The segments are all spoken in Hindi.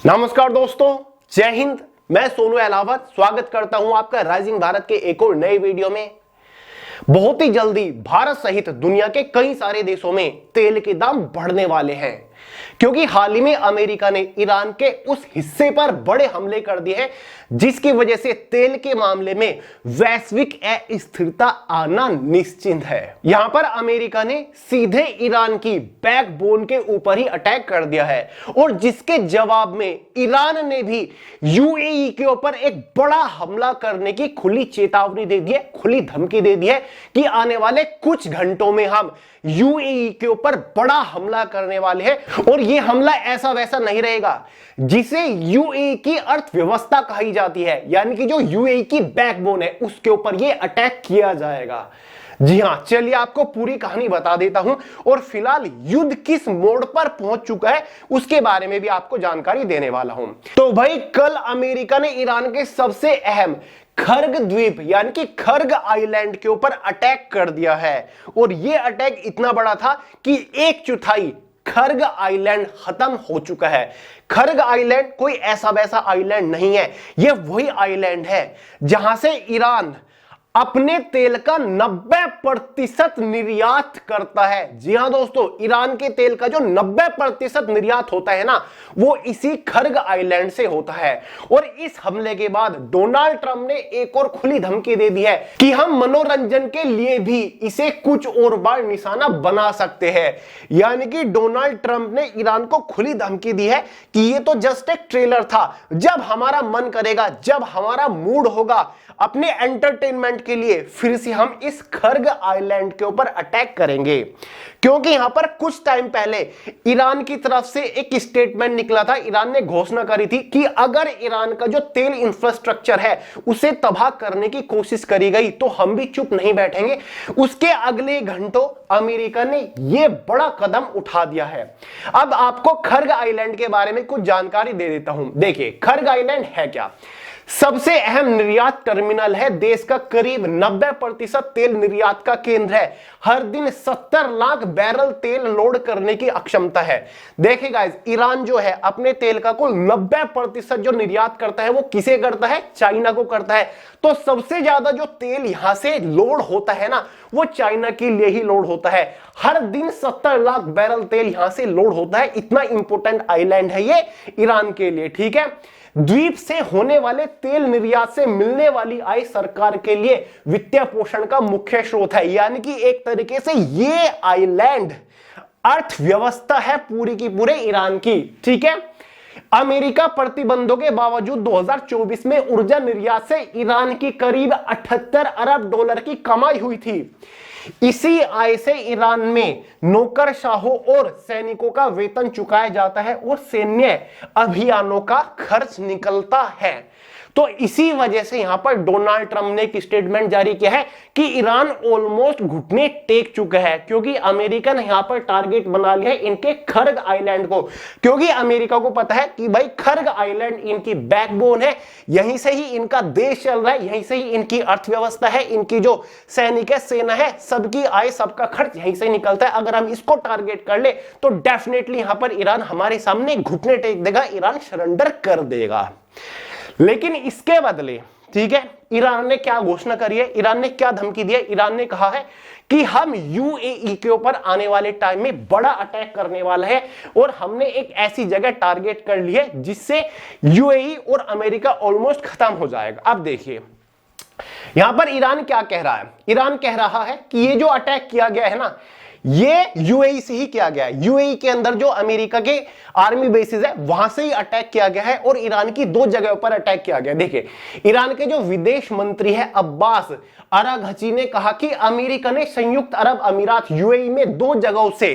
नमस्कार दोस्तों, जय हिंद। मैं सोनू अहलावत स्वागत करता हूं आपका राइजिंग भारत के एक और नए वीडियो में। बहुत ही जल्दी भारत सहित दुनिया के कई सारे देशों में तेल के दाम बढ़ने वाले हैं, क्योंकि हाल ही में अमेरिका ने ईरान के उस हिस्से पर बड़े हमले कर दिए हैं जिसकी वजह से तेल के मामले में वैश्विक अस्थिरता आना निश्चित है। यहां पर अमेरिका ने सीधे ईरान की बैकबोन के ऊपर ही अटैक कर दिया है और जिसके जवाब में ईरान ने भी यूएई के ऊपर एक बड़ा हमला करने की खुली चेतावनी दे दी है, खुली धमकी दे दी है कि आने वाले कुछ घंटों में हम यूएई के ऊपर बड़ा हमला करने वाले हैं। और यह हमला ऐसा वैसा नहीं रहेगा जिसे यूएई की अर्थव्यवस्था कही जाती है, यानी कि जो यूएई की बैकबोन है उसके ऊपर यह अटैक किया जाएगा। जी हां, चलिए आपको पूरी कहानी बता देता हूं और फिलहाल युद्ध किस मोड़ पर पहुंच चुका है उसके बारे में भी आपको जानकारी देने वाला हूं। तो भाई, कल अमेरिका ने ईरान के सबसे अहम खर्ग द्वीप यानी कि खर्ग आइलैंड के ऊपर अटैक कर दिया है और यह अटैक इतना बड़ा था कि 1/4 खर्ग आइलैंड खत्म हो चुका है। खर्ग आइलैंड कोई ऐसा वैसा आइलैंड नहीं है, यह वही आइलैंड है जहां से ईरान अपने तेल का 90% निर्यात करता है। जी हां दोस्तों, ईरान के तेल का जो 90% निर्यात होता है ना, वो इसी खर्ग आइलैंड से होता है। और इस हमले के बाद डोनाल्ड ट्रंप ने एक और खुली धमकी दे दी है कि हम मनोरंजन के लिए भी इसे कुछ और बार निशाना बना सकते हैं। यानी कि डोनाल्ड ट्रंप ने ईरान को खुली धमकी दी है कि ये तो जस्ट एक ट्रेलर था, जब हमारा मन करेगा, जब हमारा मूड होगा अपने एंटरटेनमेंट के लिए फिर से हम इस खर्ग आइलैंड के ऊपर अटैक करेंगे। क्योंकि यहां पर कुछ टाइम पहले ईरान की तरफ से एक स्टेटमेंट निकला था। ईरान ने घोषणा करी थी कि अगर ईरान का जो तेल इंफ्रास्ट्रक्चर है उसे तबाह करने की कोशिश करी गई तो हम भी चुप नहीं बैठेंगे। उसके अगले घंटों अमेरिका ने यह बड़ा कदम उठा दिया है। अब आपको खर्ग आइलैंड के बारे में कुछ जानकारी दे देता हूं। देखिए, खर्ग आइलैंड है क्या? सबसे अहम निर्यात टर्मिनल है, देश का करीब 90% तेल निर्यात का केंद्र है। हर दिन 70 लाख बैरल तेल लोड करने की अक्षमता है। देखिए गाइस, ईरान जो है अपने तेल का कुल 90% जो निर्यात करता है वो किसे करता है? चाइना को करता है। तो सबसे ज्यादा जो तेल यहां से लोड होता है ना, वो चाइना के लिए ही लोड होता है। हर दिन 70 लाख बैरल तेल यहां से लोड होता है। इतना इंपॉर्टेंट आइलैंड है ये ईरान के लिए, ठीक है। द्वीप से होने वाले तेल निर्यात से मिलने वाली आय सरकार के लिए वित्तीय पोषण का मुख्य स्रोत है। यानी कि एक तरीके से ये आइलैंड अर्थव्यवस्था है पूरी की पूरे ईरान की, ठीक है। अमेरिका प्रतिबंधों के बावजूद 2024 में ऊर्जा निर्यात से ईरान की करीब 78 अरब डॉलर की कमाई हुई थी। इसी आय से ईरान में नौकरशाहों और सैनिकों का वेतन चुकाया जाता है और सैन्य अभियानों का खर्च निकलता है। तो इसी वजह से यहां पर डोनाल्ड ट्रंप ने एक स्टेटमेंट जारी किया है कि ईरान ऑलमोस्ट घुटने टेक चुका है, क्योंकि अमेरिका ने यहां पर टारगेट बना लिया है इनके खर्ग आइलैंड को। क्योंकि अमेरिका को पता है कि भाई खर्ग आइलैंड इनकी बैकबोन है, यहीं से ही इनका देश चल रहा है, यहीं से ही इनकी अर्थव्यवस्था है, इनकी जो सैनिक है, सेना है, सबकी आय सबका खर्च यहीं से निकलता है। अगर हम इसको टारगेट कर ले तो डेफिनेटली यहां पर ईरान हमारे सामने घुटने टेक देगा, ईरान सरेंडर कर देगा। लेकिन इसके बदले, ठीक है, ईरान ने क्या घोषणा करी है, ईरान ने क्या धमकी दी है? ईरान ने कहा है कि हम यूएई के ऊपर आने वाले टाइम में बड़ा अटैक करने वाला है और हमने एक ऐसी जगह टारगेट कर ली है जिससे यूएई और अमेरिका ऑलमोस्ट खत्म हो जाएगा। अब देखिए यहां पर ईरान क्या कह रहा है। ईरान कह रहा है कि ये जो अटैक किया गया है ना, ये यूएई से ही किया गया है। यूएई के अंदर जो अमेरिका के आर्मी बेसिस है वहां से ही अटैक किया गया है और ईरान की 2 जगहों पर अटैक किया गया। देखिए, ईरान के जो विदेश मंत्री है अब्बास अराघची ने कहा कि अमेरिका ने संयुक्त अरब अमीरात यूएई में 2 जगहों से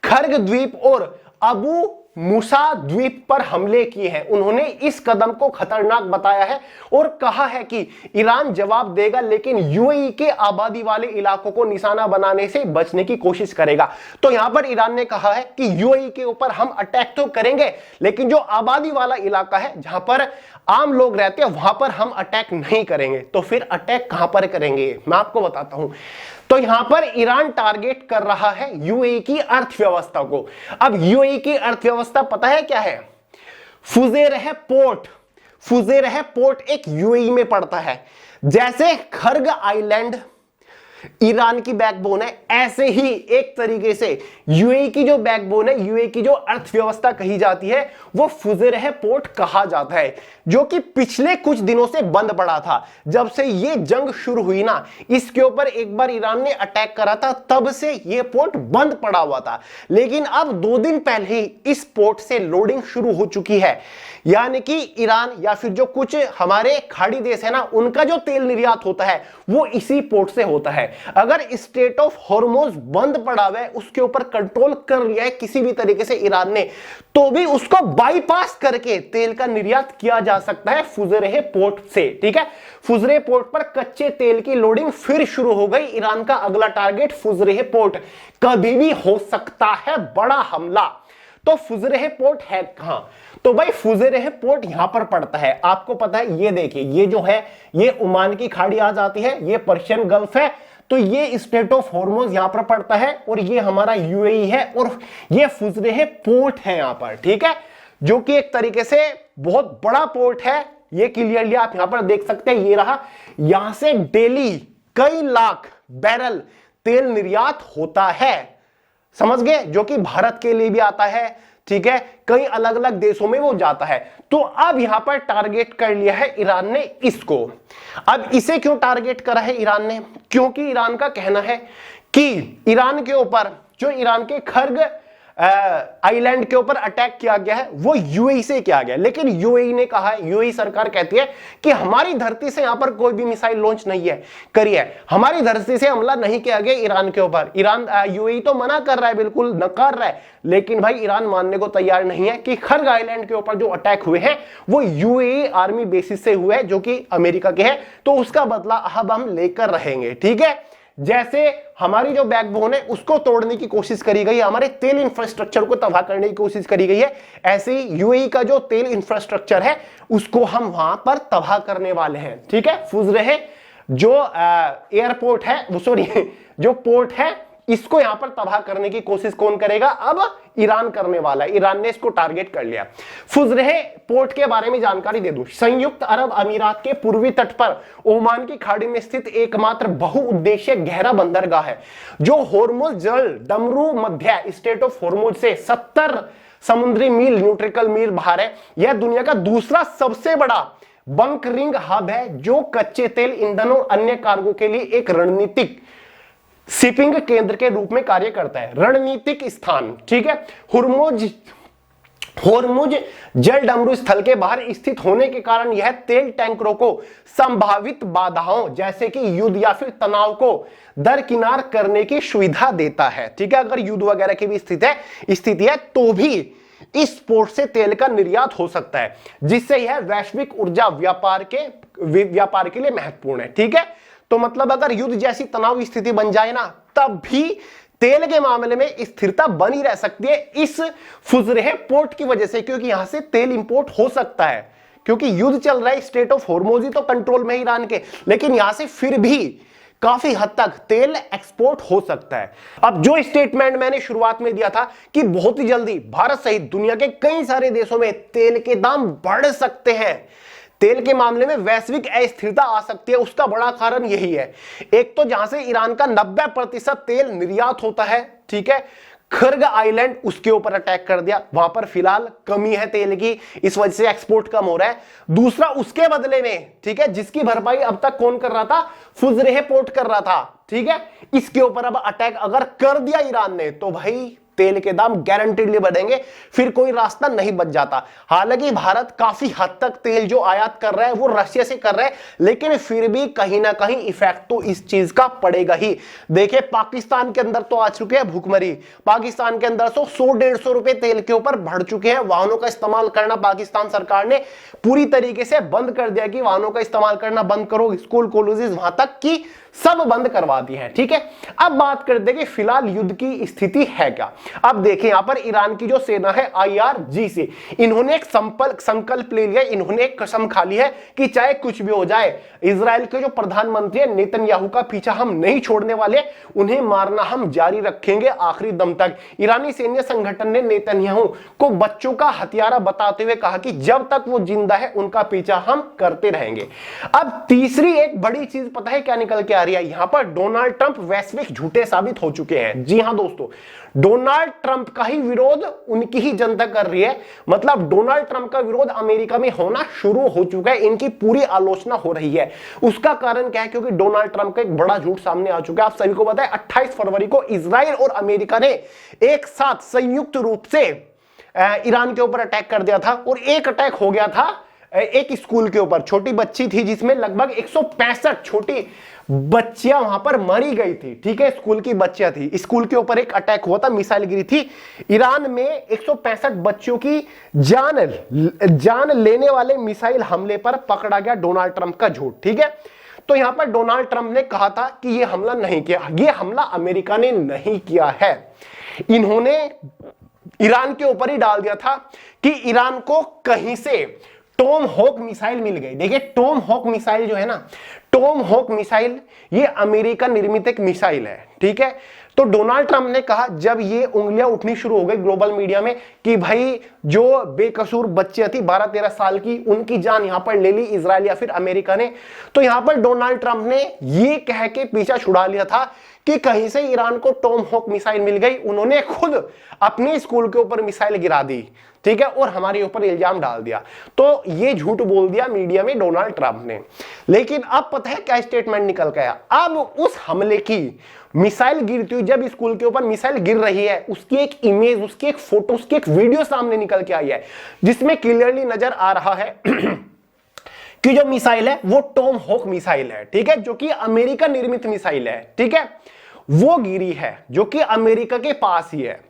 खर्ग द्वीप और अबू मूसा द्वीप पर हमले किए हैं। उन्होंने इस कदम को खतरनाक बताया है और कहा है कि ईरान जवाब देगा, लेकिन यूएई के आबादी वाले इलाकों को निशाना बनाने से बचने की कोशिश करेगा। तो यहां पर ईरान ने कहा है कि यूएई के ऊपर हम अटैक तो करेंगे, लेकिन जो आबादी वाला इलाका है जहां पर आम लोग रहते हैं वहां पर हम अटैक नहीं करेंगे। तो फिर अटैक कहां पर करेंगे, मैं आपको बताता हूं। तो यहां पर ईरान टारगेट कर रहा है यूएई की अर्थव्यवस्था को। अब यूएई की अर्थव्यवस्था पता है क्या है? फुजेरह पोर्ट, फुजेरह पोर्ट एक यूएई में पड़ता है। जैसे खर्ग आइलैंड ईरान की बैकबोन है, ऐसे ही एक तरीके से यूएई की जो बैकबोन है, यूएई की जो अर्थव्यवस्था कही जाती है, वो फुजेरह पोर्ट कहा जाता है, जो कि पिछले कुछ दिनों से बंद पड़ा था। जब से ये जंग शुरू हुई ना, इसके ऊपर एक बार ईरान ने अटैक करा था, तब से ये पोर्ट बंद पड़ा हुआ था। लेकिन अब 2 दिन पहले ही इस पोर्ट से लोडिंग शुरू हो चुकी है। यानी कि ईरान या फिर जो कुछ हमारे खाड़ी देश है ना, उनका जो तेल निर्यात होता है वो इसी पोर्ट से होता है। अगर स्ट्रेट ऑफ हॉर्मुज बंद पड़ा हुआ है, उसके ऊपर कंट्रोल कर लिया है किसी भी तरीके से ईरान ने, तो भी उसको बाईपास करके तेल का निर्यात किया जा सकता है फुजेरह पोर्ट से। ठीक है, फुजेरह पोर्ट पर कच्चे तेल की लोडिंग फिर शुरू हो गई। ईरान का अगला टारगेट फुजेरह पोर्ट, कभी भी हो सकता है बड़ा हमला। तो फुजेरह पोर्ट है कहां? तो भाई फुजेरह पोर्ट यहां पर पड़ता है, आपको पता है, ये देखिए, ये जो है ये ओमान की खाड़ी आ जाती है, ये पर्शियन गल्फ है, तो ये स्ट्रेट ऑफ हॉर्मुज यहां पर पड़ता है, और ये हमारा यूएई है, और ये फुजेरह पोर्ट है यहां पर। ठीक है, जो कि एक तरीके से बहुत बड़ा पोर्ट है। ये क्लियरली आप यहां पर देख सकते हैं, ये रहा। यहां से डेली कई लाख बैरल तेल निर्यात होता है, समझ गए, जो कि भारत के लिए भी आता है। ठीक है, कई अलग अलग देशों में वो जाता है। तो अब यहां पर टारगेट कर लिया है ईरान ने इसको। अब इसे क्यों टारगेट करा है ईरान ने? क्योंकि ईरान का कहना है कि ईरान के ऊपर जो ईरान के खर्ग आइलैंड के ऊपर अटैक किया गया है वो यूएई से किया गया, लेकिन यूएई ने कहा है, यूएई सरकार कहती है कि हमारी धरती से यहां पर कोई भी मिसाइल लॉन्च नहीं है करी है, हमारी धरती से हमला नहीं किया गया ईरान के ऊपर। ईरान यूएई तो मना कर रहा है, बिल्कुल नकार रहा है, लेकिन भाई ईरान मानने को तैयार नहीं है कि खर्ग आइलैंड के ऊपर जो अटैक हुए हैं वो यूएई आर्मी बेसिस से हुए हैं, जो कि अमेरिका के है, तो उसका बदला अब हम लेकर रहेंगे। ठीक है, जैसे हमारी जो बैकबोन है उसको तोड़ने की कोशिश करी गई है, हमारे तेल इंफ्रास्ट्रक्चर को तबाह करने की कोशिश करी गई है, ऐसे ही यूएई का जो तेल इंफ्रास्ट्रक्चर है उसको हम वहां पर तबाह करने वाले हैं। ठीक है, फुजेरह जो एयरपोर्ट है, वो सॉरी जो पोर्ट है, इसको यहां पर तबाह करने की कोशिश कौन करेगा? अब ईरान करने वाला है। ईरान ने इसको टारगेट कर लिया। फुजेरह पोर्ट के बारे में जानकारी दे दूं, संयुक्त अरब अमीरात के पूर्वी तट पर ओमान की खाड़ी में स्थित एकमात्र बहुउद्देशीय गहरा बंदरगाह है, जो हॉर्मुज जल डमरू मध्य स्ट्रेट ऑफ हॉर्मुज से 70 समुद्री मील न्यूट्रिकल मील बाहर है। यह दुनिया का दूसरा सबसे बड़ा बंकरिंग हब है, जो कच्चे तेल, ईंधन और अन्य कार्गो के लिए एक रणनीतिक शिपिंग केंद्र के रूप में कार्य करता है। रणनीतिक स्थान, ठीक है, होर्मुज जल डमरू स्थल के बाहर स्थित होने के कारण यह तेल टैंकरों को संभावित बाधाओं जैसे कि युद्ध या फिर तनाव को दरकिनार करने की सुविधा देता है। ठीक है, अगर युद्ध वगैरह की भी स्थिति है तो भी इस पोर्ट से तेल का निर्यात हो सकता है, जिससे यह वैश्विक ऊर्जा व्यापार के लिए महत्वपूर्ण है। ठीक है, तो मतलब अगर युद्ध जैसी तनाव स्थिति बन जाए ना, तब भी तेल के मामले में स्थिरता बनी रह सकती है इस फुजेरह पोर्ट की वजह से, क्योंकि यहां से तेल इंपोर्ट हो सकता है, क्योंकि युद्ध चल रहा है, स्ट्रेट ऑफ हॉर्मुज ही तो कंट्रोल में ईरान के, लेकिन यहां से फिर भी काफी हद तक तेल एक्सपोर्ट हो सकता है। अब जो स्टेटमेंट मैंने शुरुआत में दिया था कि बहुत ही जल्दी भारत सहित दुनिया के कई सारे देशों में तेल के दाम बढ़ सकते हैं, तेल के मामले में वैश्विक अस्थिरता आ सकती है, उसका बड़ा कारण यही है। एक तो जहां से ईरान का 90% तेल निर्यात होता है, ठीक है, खर्ग आइलैंड उसके ऊपर अटैक कर दिया, वहां पर फिलहाल कमी है तेल की, इस वजह से एक्सपोर्ट कम हो रहा है। दूसरा, उसके बदले में, ठीक है, जिसकी भरपाई अब तक कौन कर रहा था? फुजेरह पोर्ट कर रहा था। ठीक है, इसके ऊपर अब अटैक अगर कर दिया ईरान ने, तो भाई तेल के दाम गारंटीडली बढ़ेंगे, फिर कोई रास्ता नहीं बच जाता। हालांकि भारत काफी हद तक तेल जो आयात कर रहा है वो रशिया से कर रहा है, लेकिन फिर भी कहीं ना कहीं इफेक्ट तो इस चीज का पड़ेगा ही। देखिए, पाकिस्तान के अंदर तो आ चुके हैं भूखमरी, पाकिस्तान के अंदर 100-150 रुपए तेल के ऊपर बढ़ चुके हैं। वाहनों का इस्तेमाल करना पाकिस्तान सरकार ने पूरी तरीके से बंद कर दिया कि वाहनों का इस्तेमाल करना बंद करो, स्कूल कॉलेजेस वहां तक कि सब बंद करवा दिए हैं। ठीक है, अब बात करते हैं कि फिलहाल युद्ध की स्थिति है क्या। अब देखें यहां पर ईरान की जो सेना है IRGC, इन्होंने एक संकल्प ले लिया, इन्होंने एक कसम खा ली है कि चाहे कुछ भी हो जाए, इजराइल के जो प्रधानमंत्री है नेतन्याहू का पीछा हम नहीं छोड़ने वाले, उन्हें मारना हम जारी रखेंगे आखिरी दम तक। ईरानी सैन्य संगठन ने नेतन्याहू को बच्चों का हथियारा बताते हुए कहा कि जब तक वो जिंदा है उनका पीछा हम करते रहेंगे। अब तीसरी एक बड़ी चीज पता है क्या निकल के आ रही है, यहां पर डोनाल्ड ट्रंप वैश्विक झूठे साबित हो चुके हैं। जी हां दोस्तों, डोनाल्ड ट्रंप का ही विरोध उनकी ही जनता कर रही है, मतलब डोनाल्ड ट्रंप का विरोध अमेरिका में होना शुरू हो चुका है, इनकी पूरी आलोचना हो रही है। उसका कारण क्या है, क्योंकि डोनाल्ड ट्रंप का एक बड़ा झूठ सामने आ चुका है। आप सभी को पता है 28 फरवरी को इजराइल और अमेरिका ने एक साथ संयुक्त रूप से ईरान के ऊपर अटैक कर दिया था, और एक अटैक हो गया था एक स्कूल के ऊपर, छोटी बच्ची थी जिसमें लगभग 165 छोटी बच्चियां वहां पर मरी गई थी। ठीक है, स्कूल की बच्चियां थी, स्कूल के ऊपर एक अटैक हुआ था, मिसाइल गिरी थी। ईरान में 165 बच्चों की जान लेने वाले मिसाइल हमले पर पकड़ा गया डोनाल्ड ट्रंप का झूठ। ठीक है, तो यहां पर डोनाल्ड ट्रंप ने कहा था कि यह हमला नहीं किया, यह हमला अमेरिका ने नहीं किया है, इन्होंने ईरान के ऊपर ही डाल दिया था कि ईरान को कहीं से टॉम हॉक मिसाइल मिल गई। देखिए टॉम हॉक मिसाइल जो है ना, टॉम हॉक मिसाइल ये अमेरिका निर्मित एक मिसाइल है। ठीक है, तो डोनाल्ड ट्रंप ने कहा जब ये उंगलियां उठनी शुरू हो गई ग्लोबल मीडिया में कि भाई जो बेकसूर बच्चियां थी 12-13 साल की, उनकी जान यहां पर ले ली इजराइल या फिर अमेरिका ने, तो यहां पर डोनाल्ड ट्रंप ने ये कह के पीछा छुड़ा लिया था कि कहीं से ईरान को टॉम हॉक मिसाइल मिल गई, उन्होंने खुद अपने स्कूल के ऊपर मिसाइल गिरा दी। ठीक है, और हमारे ऊपर इल्जाम डाल दिया, तो ये झूठ बोल दिया मीडिया में डोनाल्ड ट्रंप ने। लेकिन अब पता है क्या स्टेटमेंट निकल गया, अब उस हमले की मिसाइल गिरती हुई, जब स्कूल के ऊपर मिसाइल गिर रही है, उसकी एक इमेज, उसकी एक फोटो, उसकी एक वीडियो सामने निकल के आई है, जिसमें क्लियरली नजर आ रहा है कि जो मिसाइल है वो टॉम हॉक मिसाइल है। ठीक है, जो कि अमेरिका निर्मित मिसाइल है। ठीक है, वो गिरी है जो कि अमेरिका के पास ही है।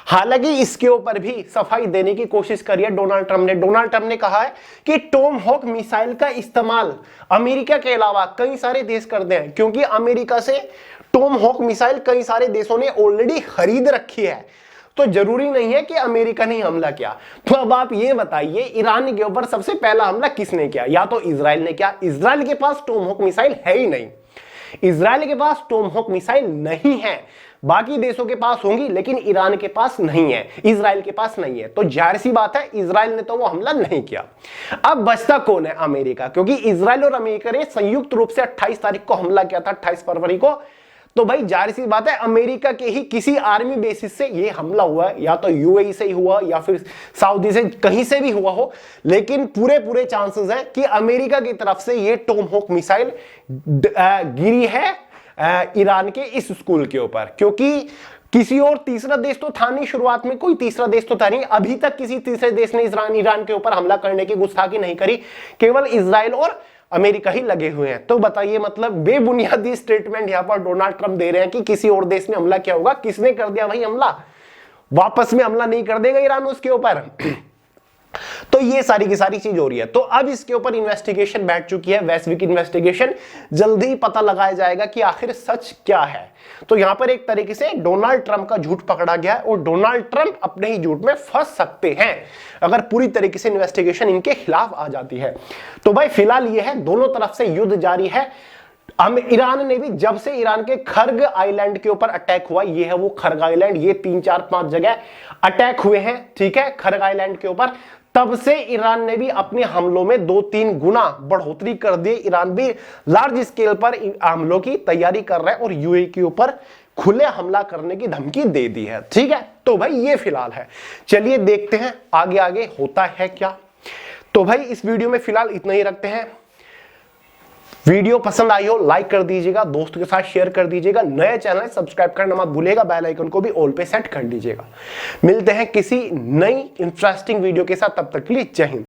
हालांकि इसके ऊपर भी सफाई देने की कोशिश करी है डोनाल्ड ट्रंप ने। डोनाल्ड ट्रंप ने कहा है कि टॉम हॉक मिसाइल का इस्तेमाल अमेरिका के अलावा कई सारे देश करते हैं, क्योंकि अमेरिका से टॉम हॉक मिसाइल कई सारे देशों ने ऑलरेडी खरीद रखी है, तो जरूरी नहीं है कि अमेरिका ने हमला किया। तो अब आप ये बताइए ईरान के ऊपर सबसे पहला हमला किसने किया? या तो इजराइल ने किया। इजराइल के पास टॉम हॉक मिसाइल है ही नहीं, इजराइल के पास टॉम हॉक मिसाइल नहीं है, बाकी देशों के पास होंगी लेकिन ईरान के पास नहीं है, इजराइल के पास नहीं है। तो जाहिर सी बात है इजराइल ने तो वो हमला नहीं किया। अब बचता कौन है? अमेरिका, क्योंकि इजराइल और अमेरिका ने संयुक्त रूप से 28 तारीख को हमला किया था, 28 फरवरी को। तो भाई जाहिर सी बात है अमेरिका के ही किसी आर्मी बेसिस से ये हमला हुआ है, या तो यूएई से ही हुआ या फिर सऊदी से, कहीं से भी हुआ हो, लेकिन पूरे चांसेस हैं कि अमेरिका की तरफ से ये टॉम हॉक मिसाइल गिरी है ईरान के इस स्कूल के ऊपर, क्योंकि किसी और तीसरा देश तो था नहीं, शुरुआत में कोई तीसरा देश तो था नहीं, अभी तक किसी तीसरे देश ने ईरान के ऊपर हमला करने की गुस्ताखी नहीं करी, केवल इजराइल और अमेरिका ही लगे हुए हैं। तो बताइए, मतलब बेबुनियादी स्टेटमेंट यहां पर डोनाल्ड ट्रंप दे रहे हैं कि किसी और देश ने हमला किया होगा। किसने कर दिया भाई हमला? वापस में हमला नहीं कर देगा ईरान उसके ऊपर। तो ये सारी की सारी चीज हो रही है। तो अब इसके ऊपर इन्वेस्टिगेशन बैठ चुकी है, वैश्विक इन्वेस्टिगेशन। जल्दी ही पता लगाया जाएगा कि आखिर सच क्या है। तो यहां पर एक तरीके से डोनाल्ड ट्रंप का झूठ पकड़ा गया है, और डोनाल्ड ट्रंप अपने ही झूठ में फंस सकते हैं अगर पूरी तरीके से इन्वेस्टिगेशन इनके खिलाफ आ जाती है। तो भाई फिलहाल ये है, दोनों तरफ से युद्ध जारी है। ईरान ने भी, जब से ईरान के खर्ग आइलैंड के ऊपर अटैक हुआ, ये है वो खर्ग आइलैंड, ये 3-4-5 जगह अटैक हुए हैं, ठीक है, खर्ग आइलैंड के ऊपर, तब से ईरान ने भी अपने हमलों में 2-3 गुना बढ़ोतरी कर दी। ईरान भी लार्ज स्केल पर हमलों की तैयारी कर रहा है और यूएई के ऊपर खुले हमला करने की धमकी दे दी है। ठीक है, तो भाई ये फिलहाल है। चलिए देखते हैं आगे आगे होता है क्या। तो भाई इस वीडियो में फिलहाल इतना ही रखते हैं। वीडियो पसंद आई हो लाइक कर दीजिएगा, दोस्तों के साथ शेयर कर दीजिएगा, नए चैनल सब्सक्राइब करना मत भूलिएगा, बेल आइकन को भी ऑल पे सेट कर दीजिएगा। मिलते हैं किसी नई इंटरेस्टिंग वीडियो के साथ, तब तक के लिए जय हिंद।